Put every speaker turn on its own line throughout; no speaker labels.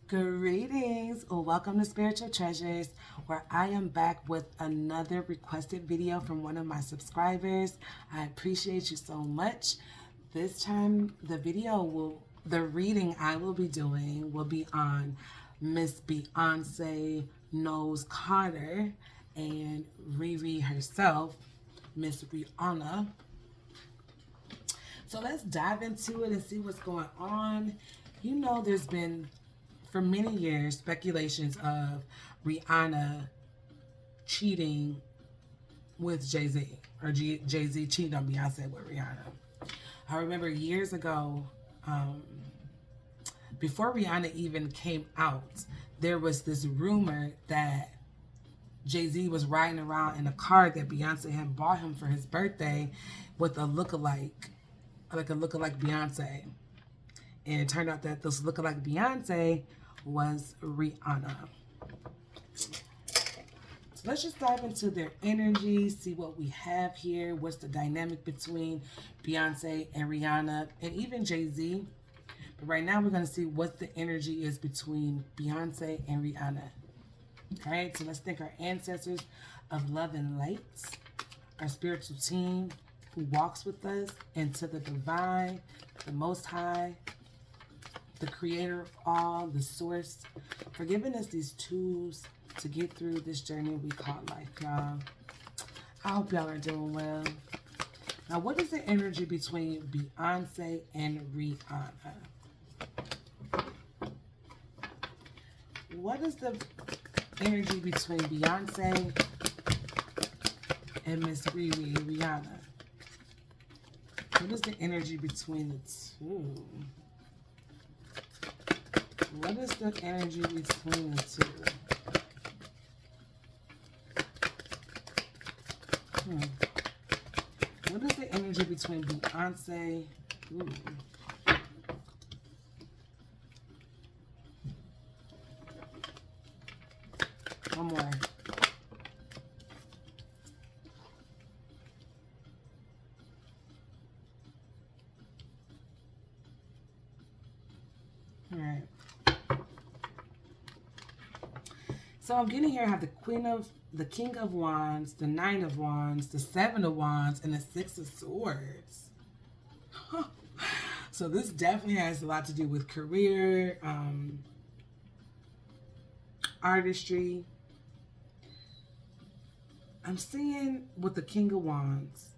Greetings, welcome to Spiritual Treasures, where I am back with another requested video from one of my subscribers. I appreciate you so much. This time, the reading I will be doing will be on Miss Beyonce Knowles Carter and Riri herself, Miss Rihanna. So let's dive into it and see what's going on. You know, there's been for many years speculations of Rihanna cheating with Jay-Z, or Jay-Z cheating on Beyonce with Rihanna. I remember years ago, before Rihanna even came out, there was this rumor that Jay-Z was riding around in a car that Beyonce had bought him for his birthday with a lookalike, like a lookalike Beyonce. And it turned out that this lookalike Beyonce was Rihanna. So let's just dive into their energy, see what we have here. What's the dynamic between Beyonce and Rihanna and even Jay-Z. But right now we're going to see what the energy is between Beyonce and Rihanna. All right, so let's thank our ancestors of love and light, our spiritual team who walks with us into the divine, the most high, the creator of all, the source, for giving us these tools to get through this journey we call life, y'all. I hope y'all are doing well. Now, what is the energy between Beyonce and Rihanna? What is the energy between Beyonce and Miss Riri, Rihanna? What is the energy between the two? What is the energy between the two? What is the energy between Beyonce? One more. All right. So I'm getting here, I have the King of Wands, the Nine of Wands, the Seven of Wands, and the Six of Swords. So this definitely has a lot to do with career, artistry. I'm seeing with the King of Wands,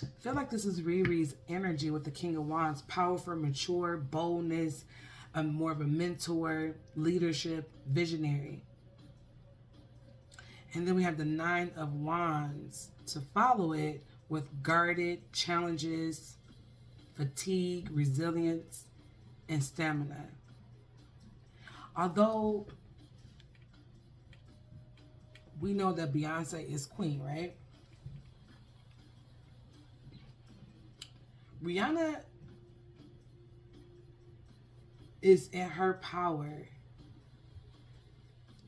I feel like this is Riri's energy with the King of Wands. Powerful, mature, boldness, more of a mentor, leadership, visionary. And then we have the Nine of Wands to follow it with guarded, challenges, fatigue, resilience, and stamina. Although we know that Beyonce is queen, right? Rihanna is in her power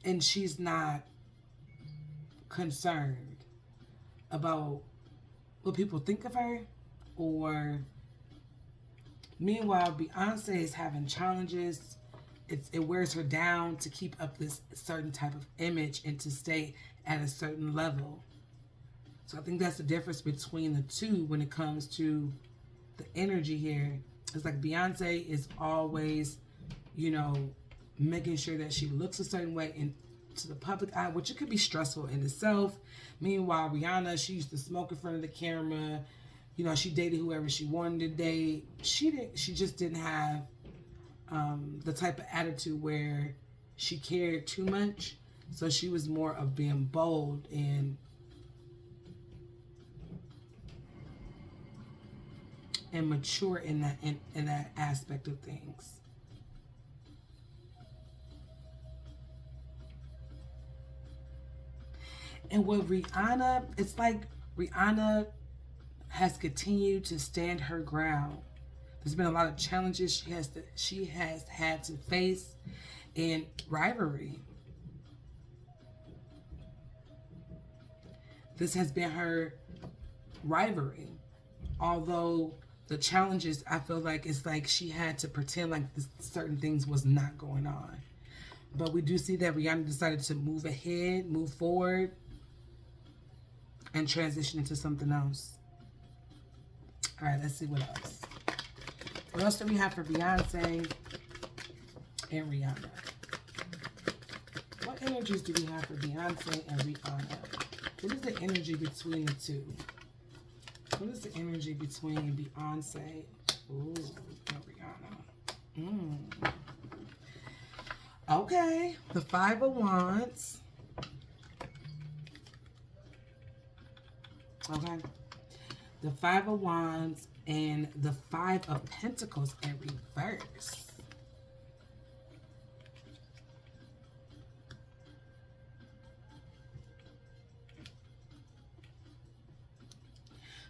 and she's not concerned about what people think of her, or meanwhile Beyonce is having challenges. It wears her down to keep up this certain type of image and to stay at a certain level. So I think that's the difference between the two when it comes to the energy here. It's like Beyonce is always, you know, making sure that she looks a certain way into the public eye, which it could be stressful in itself. Meanwhile, Rihanna, she used to smoke in front of the camera. You know, she dated whoever she wanted to date. She just didn't have the type of attitude where she cared too much. So she was more of being bold and mature in that aspect of things. And with Rihanna, it's like Rihanna has continued to stand her ground. There's been a lot of challenges she has had to face in rivalry. This has been her rivalry. Although the challenges, I feel like it's like she had to pretend like certain things was not going on. But we do see that Rihanna decided to move ahead, move forward, and transition into something else. All right, let's see what else. What else do we have for Beyonce and Rihanna? What energies do we have for Beyonce and Rihanna? What is the energy between the two? What is the energy between Beyonce and Rihanna? Okay, the Five of Wands. Okay. The Five of Wands and the Five of Pentacles in reverse.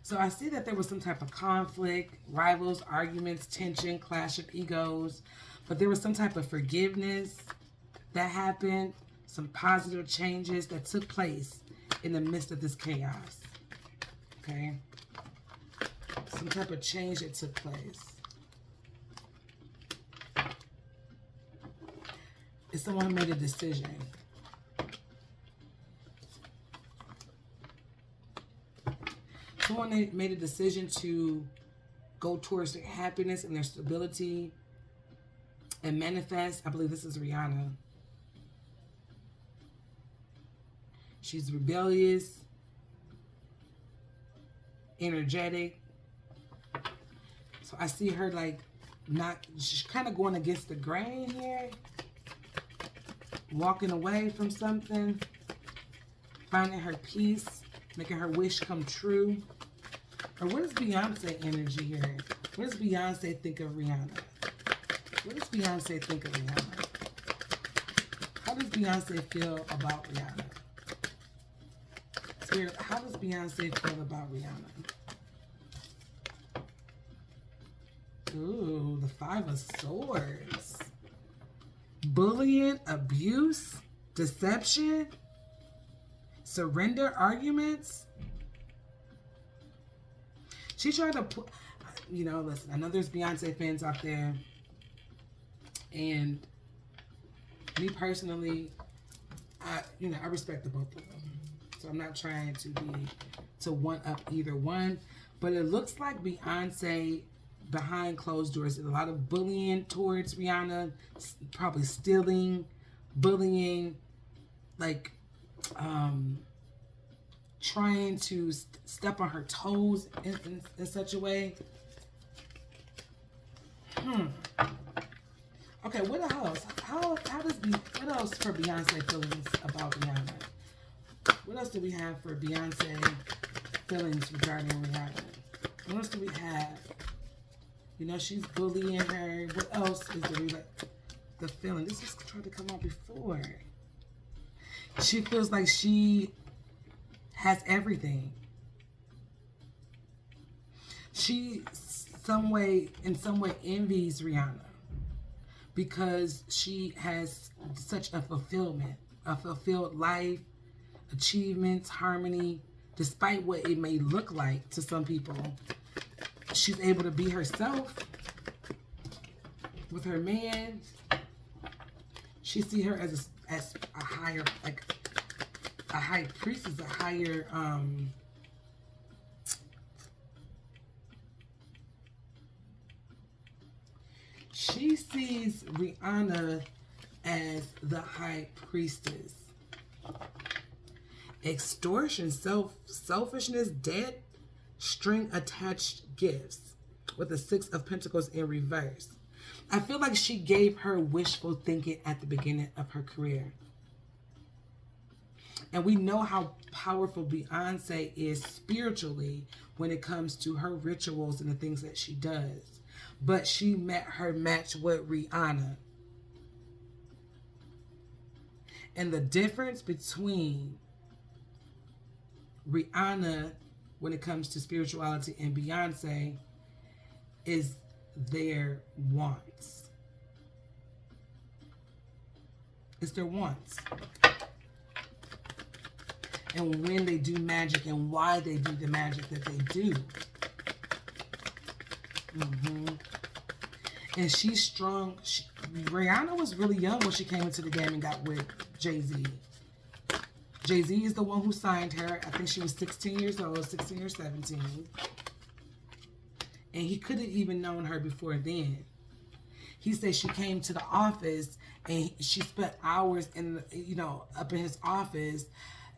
So I see that there was some type of conflict, rivals, arguments, tension, clash of egos, but there was some type of forgiveness that happened, some positive changes that took place in the midst of this chaos. Okay? Some type of change that took place. It's someone who made a decision. Someone made a decision to go towards their happiness and their stability and manifest. I believe this is Rihanna. She's rebellious, energetic. So I see her like she's kind of going against the grain here. Walking away from something. Finding her peace. Making her wish come true. Or what is Beyonce energy here? What does Beyonce think of Rihanna? What does Beyonce think of Rihanna? How does Beyonce feel about Rihanna? Spirit, how does Beyonce feel about Rihanna? Ooh, the Five of Swords. Bullying, abuse, deception, surrender, arguments. She tried to put, listen, I know there's Beyonce fans out there. And me personally, I respect the both of them. So I'm not trying to one up either one. But it looks like Beyonce, behind closed doors, did a lot of bullying towards Rihanna. Probably stealing, bullying, like, trying to step on her toes in such a way. Okay, what else? What else for Beyonce feelings about Rihanna? What else do we have for Beyonce feelings regarding Rihanna? What else do we have? She's bullying her. What else is the feeling? This is tried to come out before. She feels like she has everything. She in some way envies Rihanna because she has such a fulfilled life, achievements, harmony, despite what it may look like to some people. She's able to be herself with her man. She see her as a higher, like a high priestess, a higher she sees Rihanna as the high priestess. Extortion, selfishness, debt, string attached gifts with the Six of Pentacles in reverse. I feel like she gave her wishful thinking at the beginning of her career. And we know how powerful Beyonce is spiritually when it comes to her rituals and the things that she does. But she met her match with Rihanna. And the difference between Rihanna when it comes to spirituality and Beyonce is their wants. It's their wants. And when they do magic and why they do the magic that they do. Mm-hmm. And she's strong. Rihanna was really young when she came into the game and got with Jay-Z. Jay-Z is the one who signed her. I think she was 16 years old, 16 or 17. And he couldn't even known her before then. He said she came to the office and she spent hours in, up in his office,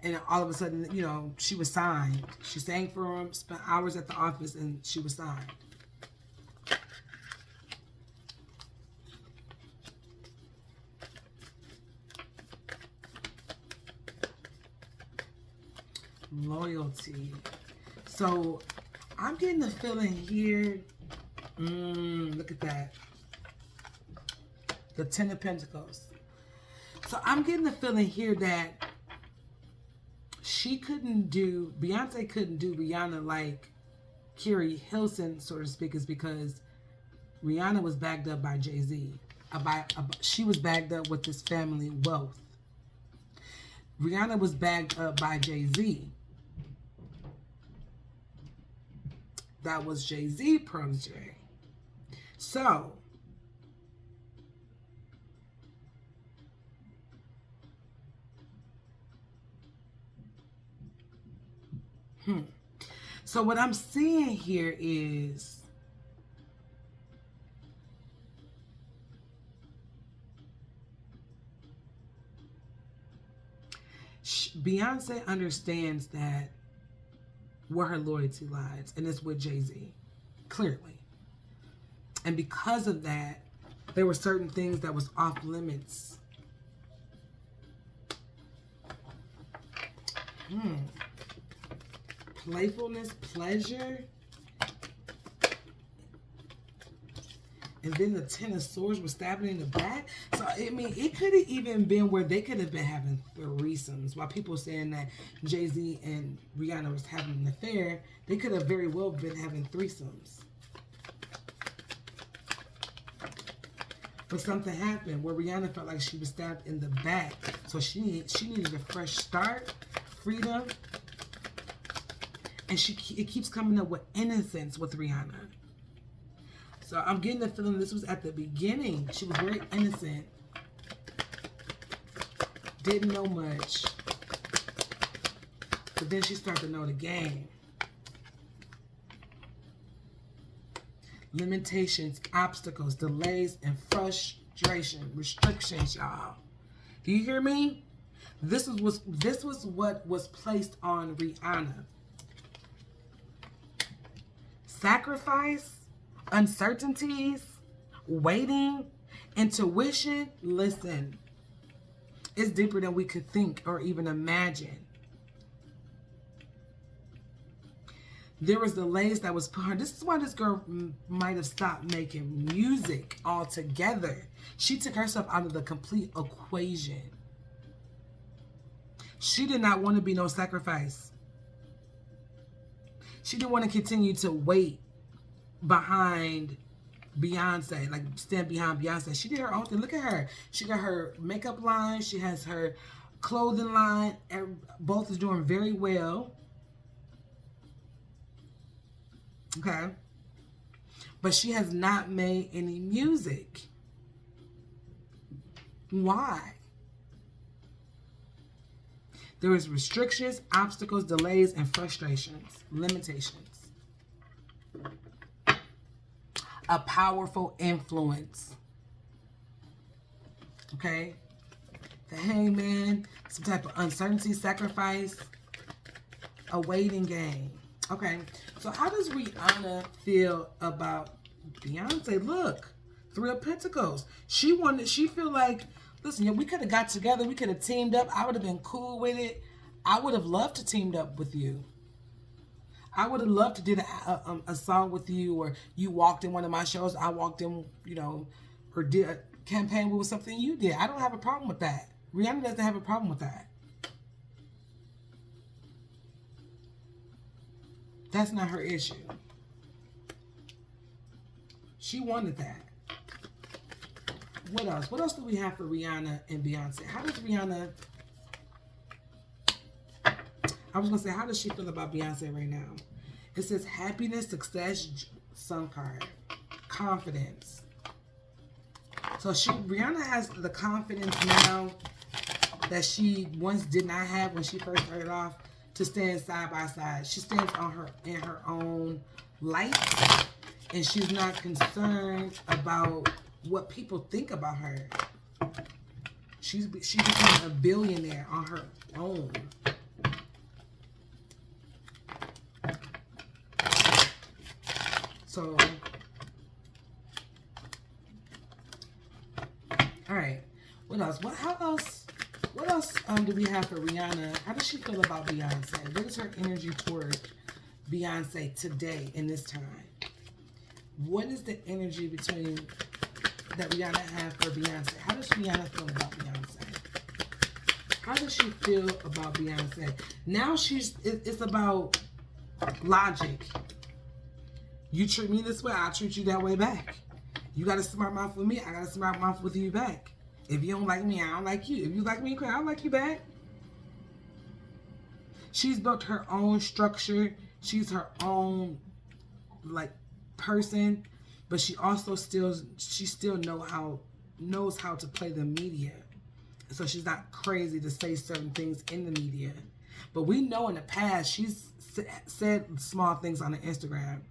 and all of a sudden, she was signed. She sang for him, spent hours at the office, and she was signed. Loyalty. So I'm getting the feeling here. Look at that. The Ten of Pentacles. So I'm getting the feeling here that Beyonce couldn't do Rihanna like Carrie Hilson, so to speak, is because Rihanna was backed up by Jay-Z. She was backed up with his family wealth. Rihanna was backed up by Jay-Z. That was Jay-Z protege. So, so what I'm seeing here is Beyonce understands that where her loyalty lies, and it's with Jay-Z, clearly. And because of that, there were certain things that was off limits. Playfulness, pleasure. And then the Ten of Swords was stabbing in the back. So, I mean, it could have even been where they could have been having threesomes. While people saying that Jay-Z and Rihanna was having an affair, they could have very well been having threesomes. But something happened where Rihanna felt like she was stabbed in the back. So she needed a fresh start, freedom. And it keeps coming up with innocence with Rihanna. So I'm getting the feeling this was at the beginning. She was very innocent. Didn't know much. But then she started to know the game. Limitations, obstacles, delays, and frustration. Restrictions, y'all. Do you hear me? This was what was placed on Rihanna. Sacrifice, uncertainties, waiting, intuition. Listen, it's deeper than we could think or even imagine. There was delays that was put on. This is why this girl might have stopped making music altogether. She took herself out of the complete equation. She did not want to be no sacrifice. She didn't want to continue to wait behind Beyonce, like stand behind Beyonce. She did her own thing. Look at her. She got her makeup line. She has her clothing line. Both is doing very well. Okay. But she has not made any music. Why? There is restrictions, obstacles, delays, and frustrations, limitations. A powerful influence. Okay? The Hangman, some type of uncertainty, sacrifice, a waiting game. Okay, so how does Rihanna feel about Beyonce? Look, Three of Pentacles. She feel like, listen, yeah, we could have got together. We could have teamed up. I would have been cool with it. I would have loved to teamed up with you. I would have loved to do a song with you, or you walked in one of my shows. I walked in, or did a campaign with something you did. I don't have a problem with that. Rihanna doesn't have a problem with that. That's not her issue. She wanted that. What else? What else do we have for Rihanna and Beyonce? How does Rihanna... I was going to say, how does she feel about Beyonce right now? It says happiness, success, Sun card. confidence. So Rihanna has the confidence now that she once did not have when she first started off, to stand side by side. She stands in her own light, and she's not concerned about what people think about her. She became a billionaire on her own. So, all right. What else? What else do we have for Rihanna? How does she feel about Beyonce? What is her energy toward Beyonce today in this time? What is the energy that Rihanna has for Beyonce? How does Rihanna feel about Beyonce? How does she feel about Beyonce? Now it's about logic. You treat me this way, I'll treat you that way back. You got a smart mouth with me, I got a smart mouth with you back. If you don't like me, I don't like you. If you like me, I don't like you back. She's built her own structure. She's her own person, but she also still knows how to play the media. So she's not crazy to say certain things in the media. But we know in the past she's said small things on the Instagram,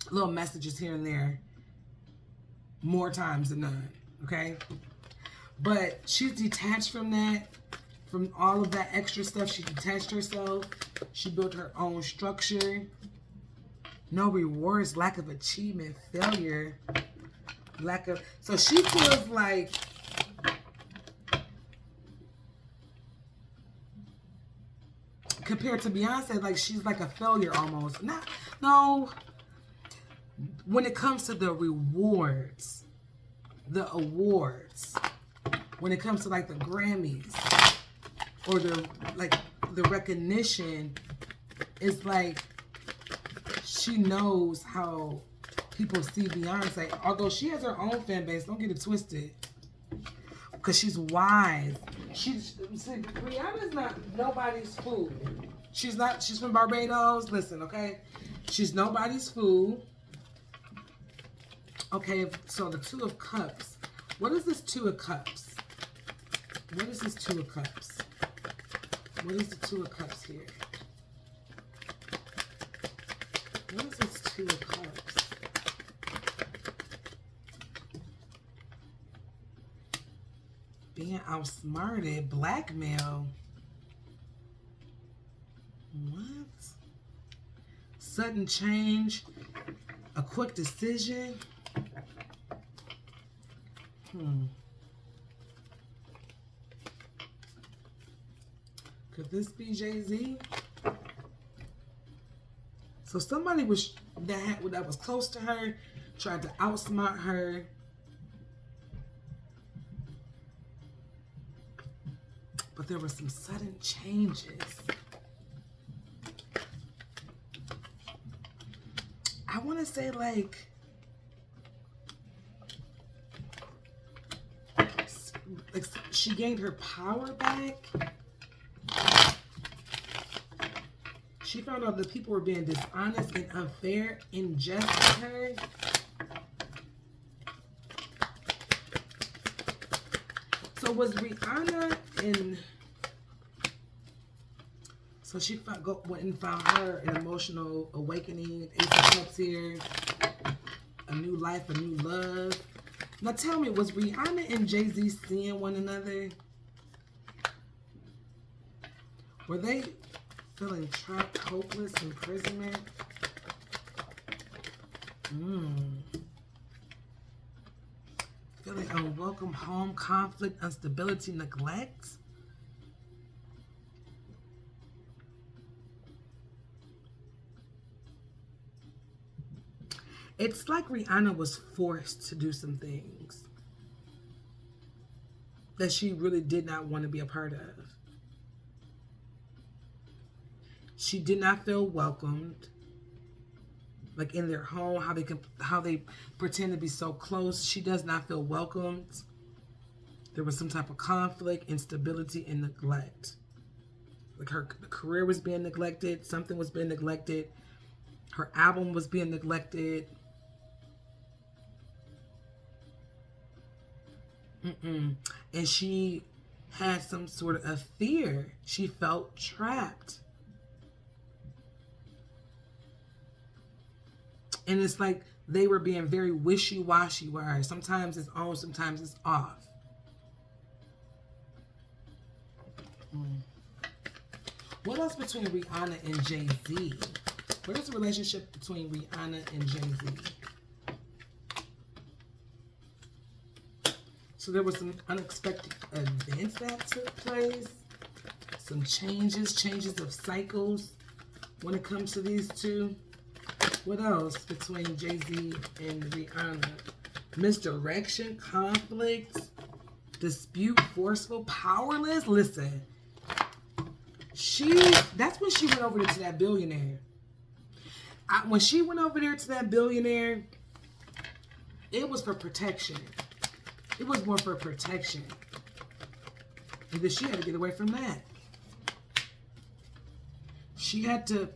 little messages here and there, more times than none. Okay? But she's detached from that, from all of that extra stuff. She detached herself. She built her own structure. No rewards, lack of achievement, failure, so she feels like compared to Beyonce, like she's like a failure almost. No. When it comes to the awards, when it comes to like the Grammys or the recognition, it's like she knows how people see Beyonce. Although she has her own fan base, don't get it twisted, because she's wise. Rihanna's not nobody's fool. She's from Barbados. Listen, okay? She's nobody's fool. Okay, so the Two of Cups. What is this Two of Cups? What is this Two of Cups? What is the Two of Cups here? What is this Two of Cups? Being outsmarted, blackmail. What? Sudden change, a quick decision. Could this be Jay-Z? So somebody that was close to her tried to outsmart her. But there were some sudden changes. I want to say like she gained her power back. She found out that people were being dishonest and unfair, unjust to her. So was Rihanna in... So she went and found her an emotional awakening, Ace of Cups here, a new life, a new love. Now tell me, was Rihanna and Jay-Z seeing one another? Were they feeling trapped, hopeless, imprisonment? Feeling unwelcome home, conflict, instability, neglect? It's like Rihanna was forced to do some things that she really did not want to be a part of. She did not feel welcomed, like in their home, how they pretend to be so close. She does not feel welcomed. There was some type of conflict, instability, and neglect. Like her career was being neglected. Something was being neglected. Her album was being neglected. And she had some sort of fear. She felt trapped. And it's like they were being very wishy-washy with her. Sometimes it's on, sometimes it's off. What else between Rihanna and Jay-Z? What is the relationship between Rihanna and Jay-Z? So there was some unexpected events that took place. Some changes of cycles when it comes to these two. What else between Jay-Z and Rihanna? Misdirection, conflict, dispute, forceful, powerless. Listen, that's when she went over there to that billionaire. When she went over there to that billionaire, it was for protection. It was more for protection. Because she had to get away from that. She had to...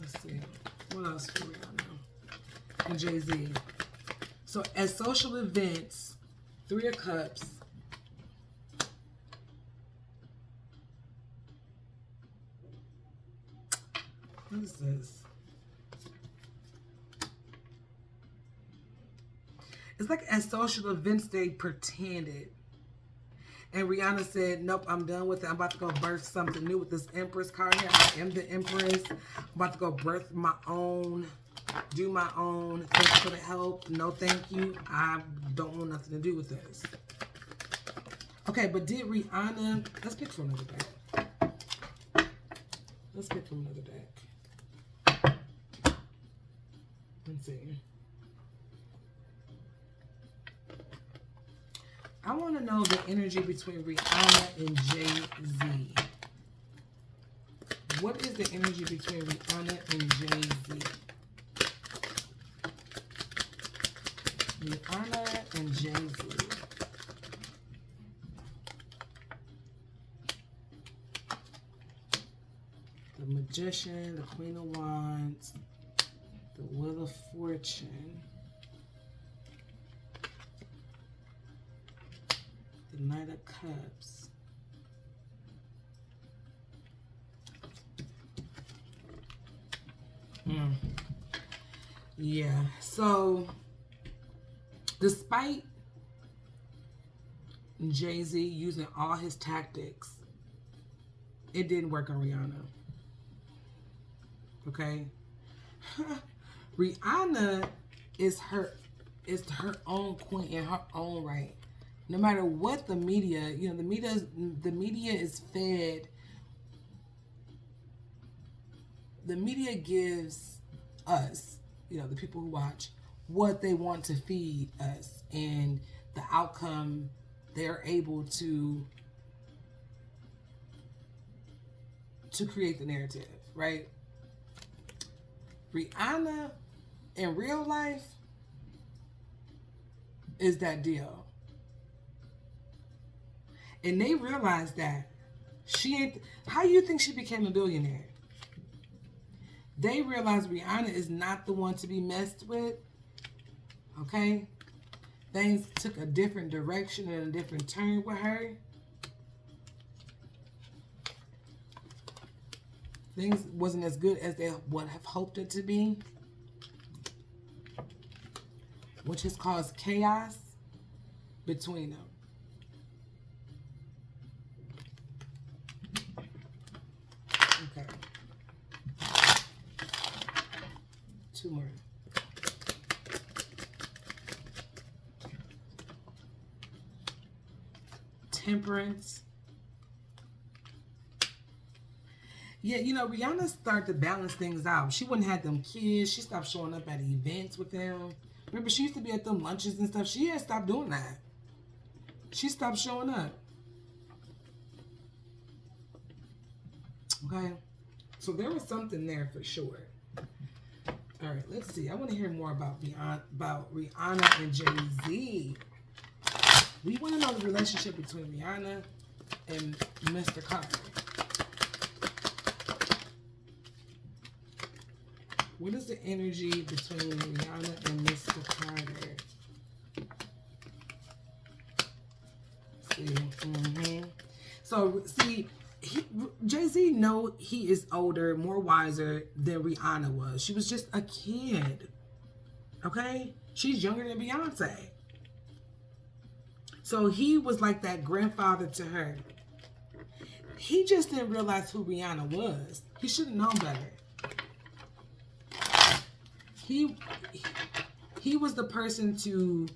Let's see. What else for Rihanna and Jay-Z? So at social events, Three of Cups. What is this? It's like at social events they pretended. And Rihanna said, nope, I'm done with it. I'm about to go birth something new with this Empress card here. I am the Empress. I'm about to go birth my own, do my own. Thanks for the help. No, thank you. I don't want nothing to do with this. Okay, but did Rihanna... Let's pick from another deck. Let's pick from another deck. Let's see. I want to know the energy between Rihanna and Jay-Z. What is the energy between Rihanna and Jay-Z? Rihanna and Jay-Z. The Magician, the Queen of Wands, the Wheel of Fortune, the Knight of Cups. Yeah, so despite Jay-Z using all his tactics, it didn't work on Rihanna. Okay? Rihanna is her own queen in her own right. No matter what the media, you know, the media is fed. The media gives us, you know, the people who watch, what they want to feed us, and the outcome they're able to create the narrative, right? Rihanna in real life is that deal. And they realized that she ain't... How you think she became a billionaire? They realized Rihanna is not the one to be messed with. Okay? Things took a different direction and a different turn with her. Things wasn't as good as they would have hoped it to be, which has caused chaos between them. Okay. Two more. Temperance. Yeah, you know, Rihanna started to balance things out. She wouldn't have them kids. She stopped showing up at events with them. Remember, she used to be at them lunches and stuff. She had stopped doing that. She stopped showing up. Okay? So there was something there for sure. All right, let's see. I want to hear more about Rihanna and Jay-Z. We want to know the relationship between Rihanna and Mr. Carter. What is the energy between Rihanna and Mr. Carter? See, So, see, Jay-Z know he is older, more wiser than Rihanna was. She was just a kid. Okay? She's younger than Beyonce. So he was like that grandfather to her. He just didn't realize who Rihanna was. He should have known better. He was the person to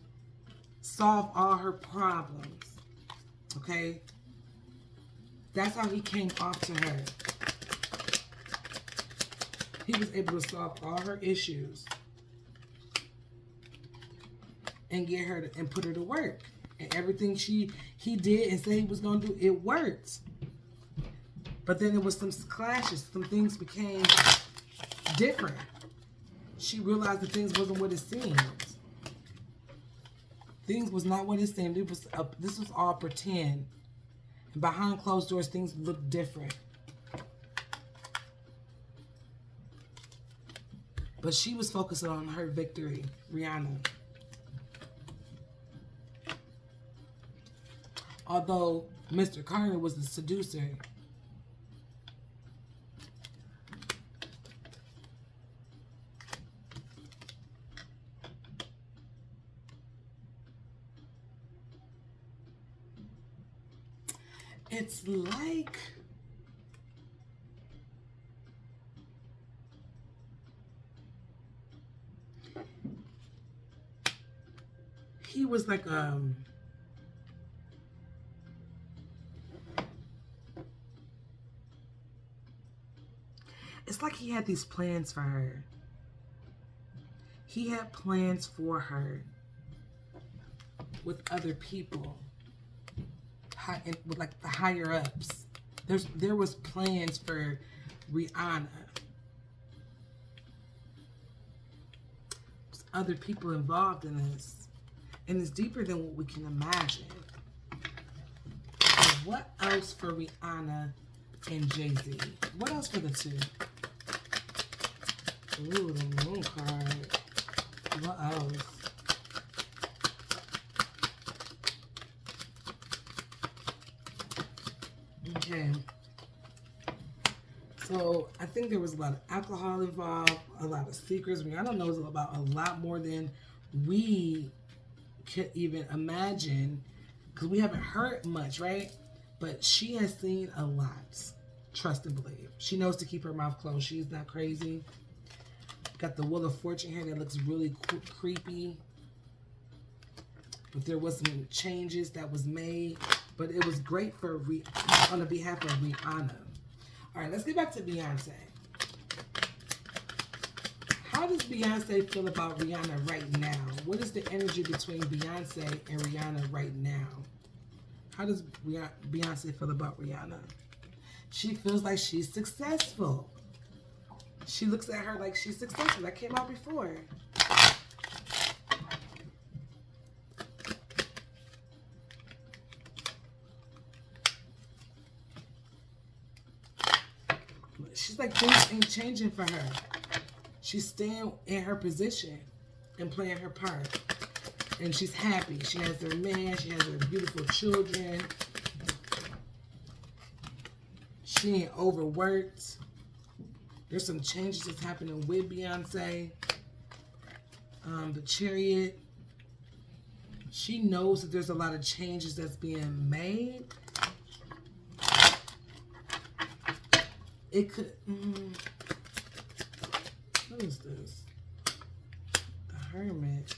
solve all her problems. Okay? That's how he came off to her. He was able to solve all her issues and get her to, and put her to work. And everything he did and said he was going to do, it worked. But then there was some clashes. Some things became different. She realized that things wasn't what it seemed. Things was not what it seemed. This was all pretend. And behind closed doors, things looked different. But she was focusing on her victory, Rihanna. Although Mr. Carter was the seducer. It's like he was like it's like he had these plans for her. He had plans for her with other people. With like the higher ups. There was plans for Rihanna. There's other people involved in this. And it's deeper than what we can imagine. So what else for Rihanna and Jay-Z? What else for the two? Ooh, the moon card. What else? Okay. So I think there was a lot of alcohol involved, a lot of secrets. Rihanna knows about a lot more than we could even imagine because we haven't heard much, right? But she has seen a lot. Trust and believe. She knows to keep her mouth closed. She's not crazy. Got the Wheel of Fortune here that looks really creepy. But there was some changes that was made. But it was great for on the behalf of Rihanna. All right, let's get back to Beyonce. How does Beyonce feel about Rihanna right now? What is the energy between Beyonce and Rihanna right now? How does Beyonce feel about Rihanna? She feels like she's successful. She looks at her like she's successful. That came out before. She's like, things ain't changing for her. She's staying in her position and playing her part. And she's happy. She has her man. She has her beautiful children. She ain't overworked. There's some changes that's happening with Beyonce. The Chariot. She knows that there's a lot of changes that's being made. It could... what is this? The Hermit.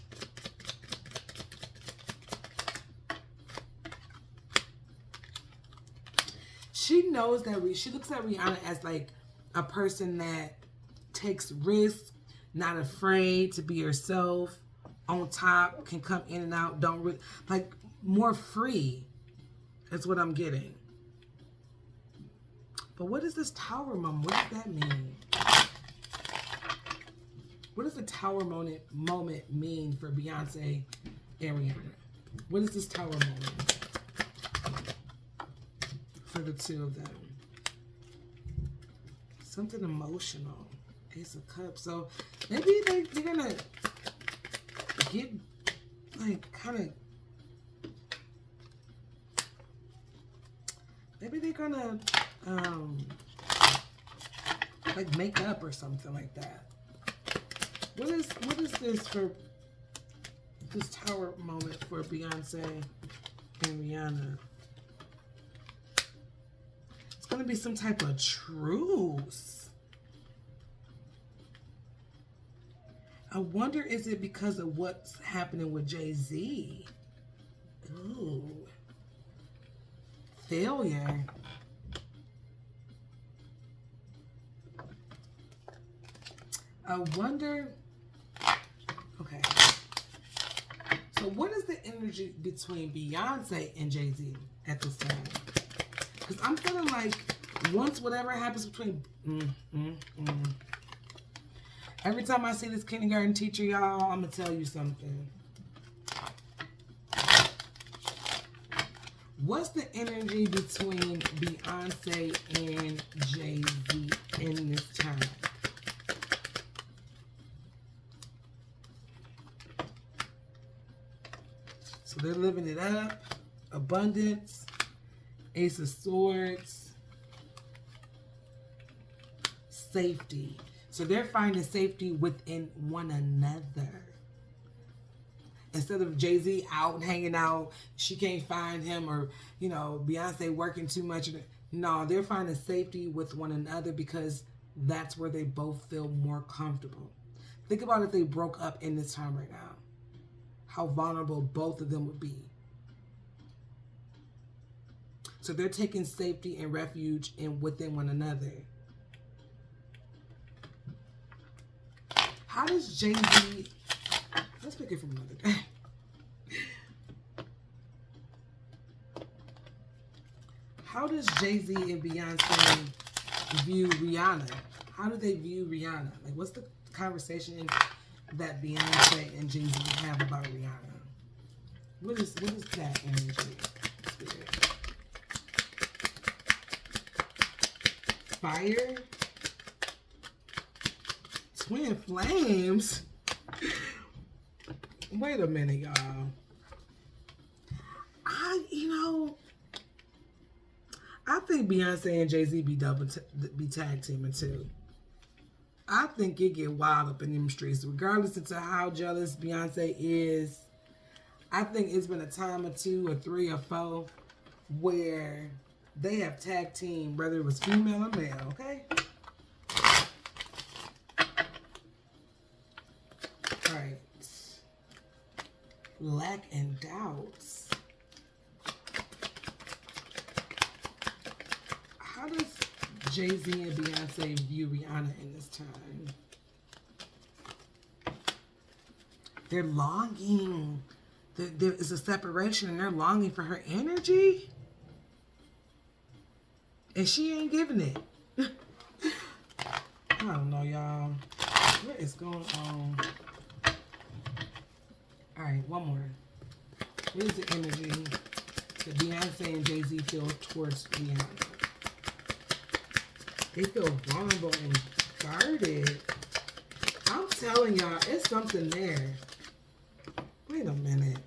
She knows that she looks at Rihanna as like a person that takes risks, not afraid to be herself, on top, can come in and out, like more free. That's what I'm getting. But what is this Tower moment? What does that mean? What does the Tower moment mean for Beyonce and Rihanna? What is this Tower moment for the two of them? Something emotional Ace of Cups. So maybe they're gonna get like kind of. Maybe they're gonna like make up or something like that. What is this for this tower moment for Beyonce and Rihanna? It's gonna be some type of truce. I wonder, is it because of what's happening with Jay-Z? Ooh. Failure. I wonder. Okay. So what is the energy between Beyonce and Jay-Z at this time? Because I'm feeling like once whatever happens between... Every time I see this kindergarten teacher, y'all, I'm going to tell you something. What's the energy between Beyonce and Jay-Z in this time? So they're living it up. Abundance. Ace of Swords. Safety. So they're finding safety within one another. Instead of Jay-Z out hanging out, she can't find him, or, you know, Beyonce working too much. No, they're finding safety with one another because that's where they both feel more comfortable. Think about if they broke up in this time right now. How vulnerable both of them would be. So they're taking safety and refuge within one another. How does Jay-Z... Let's pick it from another day. How does Jay-Z and Beyonce view Rihanna? How do they view Rihanna? Like, what's the conversation that Beyonce and Jay-Z have about Rihanna? What is that energy? Spirit? Fire? Twin flames? Wait a minute, y'all. I think Beyonce and Jay-Z be tag teaming too. I think it get wild up in them streets, regardless of how jealous Beyonce is. I think it's been a time or two or three or four where they have tag team, whether it was female or male, okay? All right. Lack and doubts. How does Jay-Z and Beyonce view Rihanna in this time? They're longing. There is a separation and they're longing for her energy. And she ain't giving it. I don't know, y'all. What is going on? All right, one more. What is the energy that Beyonce and Jay-Z feel towards Rihanna? They feel vulnerable and guarded. I'm telling y'all, it's something there. Wait a minute.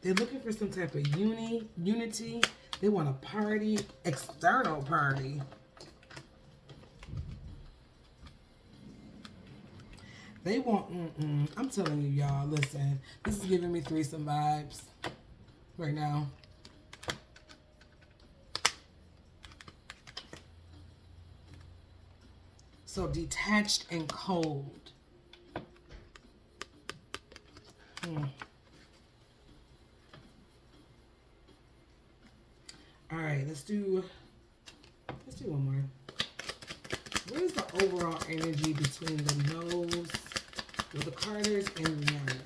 They're looking for some type of unity. They want a party, external party. They want, I'm telling you, y'all, listen. This is giving me threesome vibes right now. So detached and cold. All right, let's do one more. What is the overall energy between the nose with the Carters and Rihanna?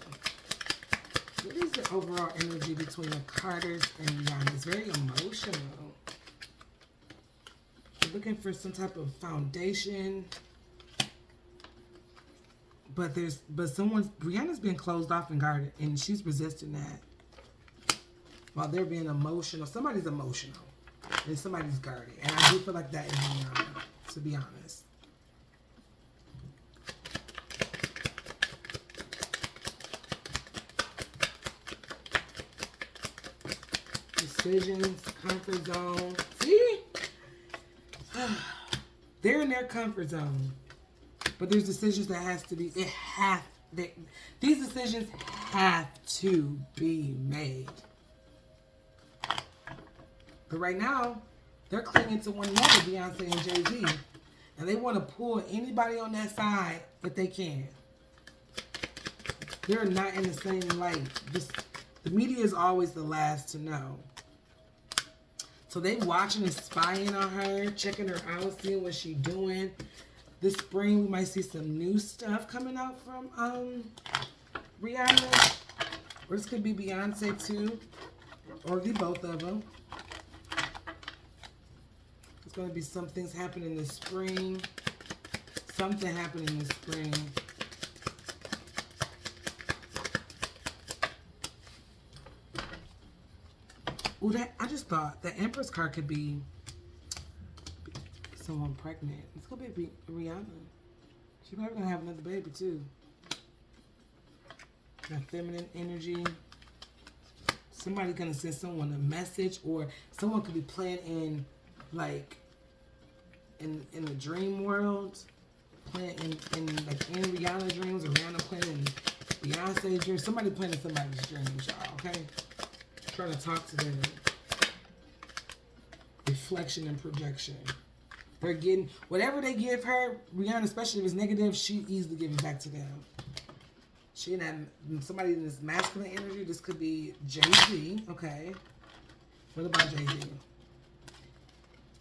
What is the overall energy between the Carters and Rihanna? It's very emotional. You're looking for some type of foundation. But Rihanna's been closed off and guarded, and she's resisting that. While they're being emotional. Somebody's emotional. And somebody's guarded. And I do feel like that is Rihanna, to be honest. Decisions, comfort zone. See? They're in their comfort zone. But there's decisions that has to be, these decisions have to be made. But right now, they're clinging to one another, Beyonce and Jay-Z. And they want to pull anybody on that side if they can. They're not in the same light. The media is always the last to know. So they watching and spying on her, checking her out, seeing what she's doing. This spring, we might see some new stuff coming out from Rihanna. Or this could be Beyonce too. Or the both of them. There's going to be some things happening this spring. Something happening this spring. Ooh, I just thought the Empress card could be someone pregnant. It's going to be Rihanna. She's probably going to have another baby too. That feminine energy. Somebody going to send someone a message, or someone could be playing in, like, in the dream world. Playing in Rihanna dreams, or Rihanna playing in Beyonce dreams. Somebody playing in somebody's dreams, y'all, okay? Trying to talk to them. Reflection and projection. They're getting whatever they give her, Rihanna, especially if it's negative, she easily gives it back to them. She and somebody in this masculine energy. This could be Jay-Z. Okay. What about Jay-Z?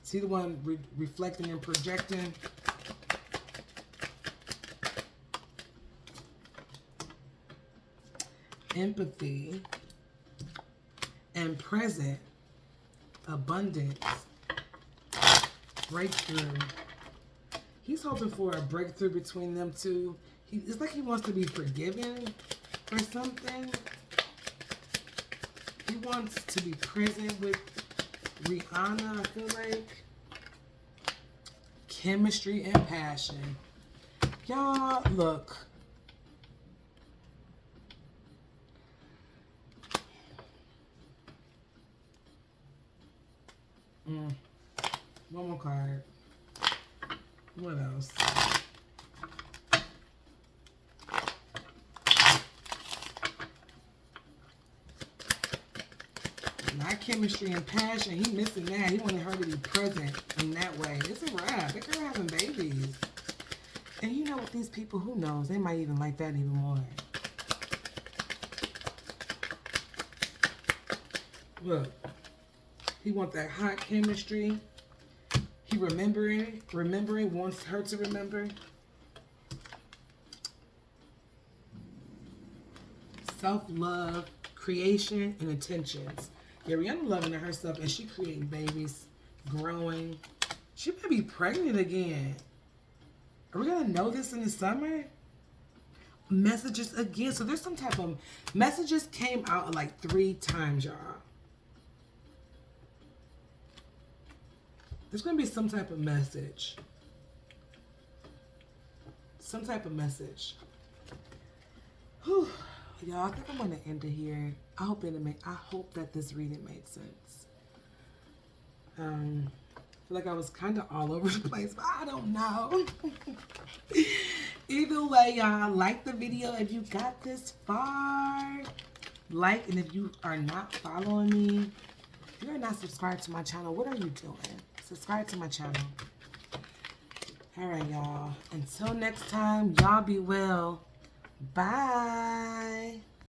See the one reflecting and projecting? Empathy and present, abundance, breakthrough. He's hoping for a breakthrough between them two. It's like he wants to be forgiven for something. He wants to be present with Rihanna, I feel like. Chemistry and passion. Y'all, look. One more card. What else? Not chemistry and passion. He missing that. He wanted her to be present in that way. It's a wrap. They could have having babies. And you know what, these people, who knows? They might even like that even more. Look. He wants that hot chemistry. He remembering, wants her to remember. Self-love, creation, and intentions. Yeah, Rihanna loving herself, and she creating babies, growing. She might be pregnant again. Are we going to know this in the summer? Messages again. So there's some type of messages came out like 3 times, y'all. There's going to be some type of message. Some type of message. Whew. Y'all, I think I'm going to end it here. I hope that this reading made sense. I feel like I was kind of all over the place, but I don't know. Either way, y'all, like the video if you got this far. Like, and if you are not following me, if you are not subscribed to my channel, what are you doing? Subscribe to my channel. All right, y'all. Until next time, y'all be well. Bye.